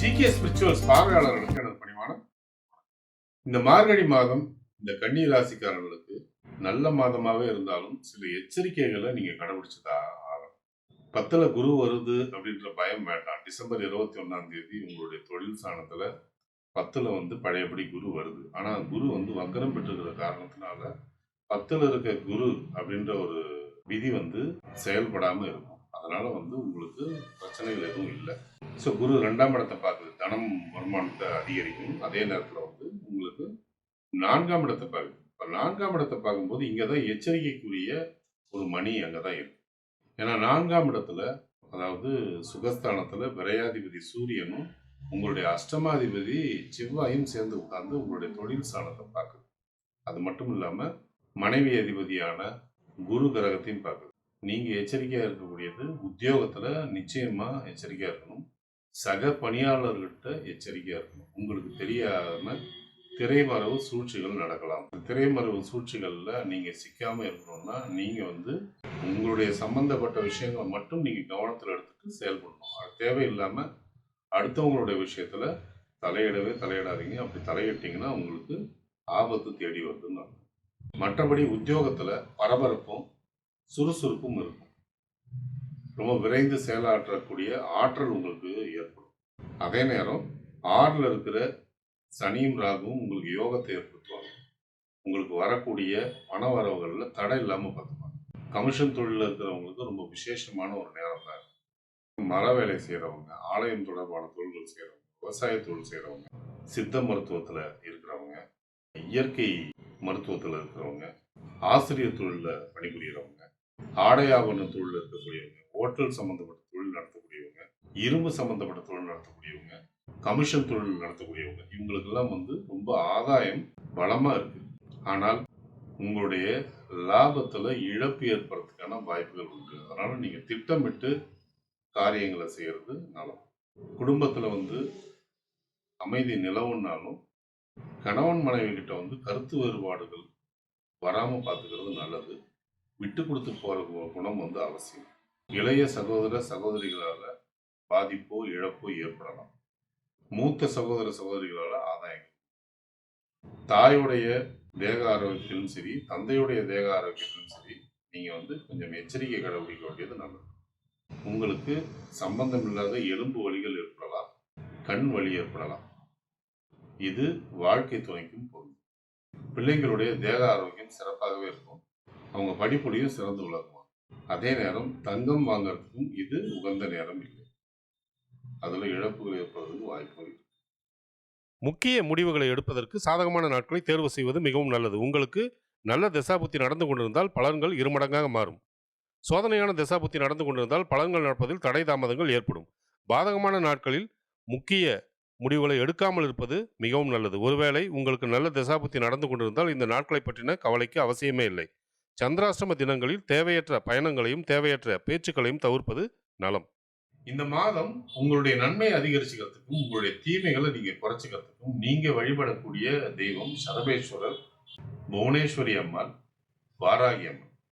GK spirituals பார்வையாளர்களுக்கு எனது பணிவான இந்த மார்கழி மாதம் இந்த கன்னி ராசிக்காரர்களுக்கு நல்ல மாதமாவே இருந்தாலும் சில எச்சரிக்கைகளை நீங்க கடைபிடிச்சதா ஆகணும். 10ல குரு வருது அப்படின்ற பயம் வேண்டாம். டிசம்பர் 21 உங்களுடைய தொழில் ஸ்தானத்துல 10ல பழையபடி குரு வருது. ஆனா குரு வக்கரம் பெற்றிருக்கிற காரணத்தினால 10ல இருக்க குரு அப்படின்ற ஒரு விதி செயல்படாம இருக்கும். அதனால உங்களுக்கு பிரச்சனைகள் எதுவும் இல்லை. ஸோ குரு 2ஆம் இடத்தை பார்க்குது, தனம் வருமானத்தை அதிகரிக்கும். அதே நேரத்தில் உங்களுக்கு 4ஆம் இடத்தை பார்க்குது. இப்போ 4ஆம் இடத்தை பார்க்கும்போது இங்கே தான் எச்சரிக்கைக்குரிய ஒரு மணி அங்கே தான் இருக்கு. ஏன்னா 4ஆம் இடத்துல, அதாவது சுகஸ்தானத்தில் விரையாதிபதி சூரியனும் உங்களுடைய அஷ்டமாதிபதி செவ்வாயும் சேர்ந்து உட்கார்ந்து உங்களுடைய தொழில் ஸ்தானத்தை பார்க்குது. அது மட்டும் இல்லாமல் மனைவி அதிபதியான குரு கிரகத்தையும் பார்க்குது. நீங்க எச்சரிக்கையா இருக்கக்கூடியது உத்தியோகத்துல நிச்சயமா எச்சரிக்கையா இருக்கணும். சக பணியாளர்கிட்ட எச்சரிக்கையா இருக்கணும். உங்களுக்கு தெரியாம திரைமறைவு சூழ்ச்சிகள் நடக்கலாம். திரைமறைவு சூழ்ச்சிகள்ல நீங்க சிக்காம இருக்கணும்னா நீங்க உங்களுடைய சம்பந்தப்பட்ட விஷயங்களை மட்டும் நீங்க கவனத்துல எடுத்துட்டு செயல்படணும். அது தேவையில்லாம அடுத்தவங்களுடைய விஷயத்துல தலையிடாதீங்க. அப்படி தலையிட்டீங்கன்னா உங்களுக்கு ஆபத்து தேடி வருதுன்னு. மற்றபடி உத்தியோகத்துல பரபரப்பும் சுறுசுறுப்பும் இருக்கும். ரொம்ப விரைந்து செயலாற்றக்கூடிய ஆற்றல் உங்களுக்கு ஏற்படும். அதே நேரம் 6ல் இருக்கிற சனியும் ராகுவும் உங்களுக்கு யோகத்தை ஏற்படுத்துவாங்க. உங்களுக்கு வரக்கூடிய பண வரவுகளில் தடை இல்லாமல் பார்த்துப்பாங்க. கமிஷன் தொழிலில் இருக்கிறவங்களுக்கு ரொம்ப விசேஷமான ஒரு நேரம் தான். மர வேலை செய்கிறவங்க, ஆலயம் தொடர்பான தொழில்கள் செய்கிறவங்க, விவசாய தொழில் செய்கிறவங்க, சித்த மருத்துவத்தில் இருக்கிறவங்க, இயற்கை மருத்துவத்தில் இருக்கிறவங்க, ஆசிரியர் தொழிலில் பணிபுரியறவங்க, ஆடை ஆபரண தொழில் இருக்கக்கூடியவங்க, ஹோட்டல் சம்பந்தப்பட்ட தொழில் நடத்தக்கூடியவங்க, இரும்பு சம்பந்தப்பட்ட தொழில் நடத்தக்கூடியவங்க, கமிஷன் தொழில் நடத்தக்கூடியவங்க, இவங்களுக்கெல்லாம் ரொம்ப ஆதாயம் பலமா இருக்கு. ஆனால் உங்களுடைய லாபத்துல இழப்பு ஏற்படுறதுக்கான வாய்ப்புகள் உண்டு. அதனால நீங்க திட்டமிட்டு காரியங்களை செய்யறது நல்லது. குடும்பத்துல அமைதி நிலவுனாலும் கணவன் மனைவி கிட்ட கருத்து வேறுபாடுகள் வராம பார்த்துக்கிறது நல்லது. விட்டு கொடுத்து போற குணம் அவசியம். இளைய சகோதர சகோதரிகளால பாதிப்போ இழப்போ ஏற்படலாம். மூத்த சகோதர சகோதரிகளால ஆதாயம். தாயுடைய தேக ஆரோக்கியத்திலும் சரி, தந்தையுடைய தேக ஆரோக்கியத்திலும் சரி, நீங்க கொஞ்சம் எச்சரிக்கை கடைபிடிக்க வேண்டியது நல்லது. உங்களுக்கு சம்பந்தம் இல்லாத எலும்பு வலிகள் ஏற்படலாம், கண் வலி ஏற்படலாம். இது வாழ்க்கை துணைக்கும் பொருள். பிள்ளைங்களுடைய தேக ஆரோக்கியம் சிறப்பாகவே இருக்கும். அவங்க படிப்புலையும் சிறந்து விளங்குவாங்க. அதே நேரம் தங்கம் வாங்கறதுக்கும் இது உகந்த நேரம் இல்லை. அதுல இழப்புகள் ஏற்படுவதற்கு வாய்ப்பு இருக்கு. முக்கிய முடிவுகளை எடுப்பதற்கு சாதகமான நாட்களை தேர்வு செய்வது மிகவும் நல்லது. உங்களுக்கு நல்ல தசாபுத்தி நடந்து கொண்டிருந்தால் பலன்கள் இருமடங்காக மாறும். சோதனையான தசாபுத்தி நடந்து கொண்டிருந்தால் பலன்கள் நடப்பதில் தடை தாமதங்கள் ஏற்படும். பாதகமான நாட்களில் முக்கிய முடிவுகளை எடுக்காமல் இருப்பது மிகவும் நல்லது. ஒருவேளை உங்களுக்கு நல்ல தசாபுத்தி நடந்து கொண்டிருந்தால் இந்த நாட்களை பற்றின கவலைக்கு அவசியமே இல்லை. சந்திராஷ்டம தினங்களில் தேவையற்ற பயணங்களையும் தேவையற்ற பேச்சுக்களையும் தவிர்ப்பது நலம். இந்த மாதம் உங்களுடைய நன்மை அதிகரிச்சுக்கிறதுக்கும் உங்களுடைய தீமைகளை நீங்க குறைச்சிக்கிறதுக்கும் நீங்க வழிபடக்கூடிய தெய்வம் சரபேஸ்வரர், புவனேஸ்வரி அம்மாள், வாராகி அம்மன்.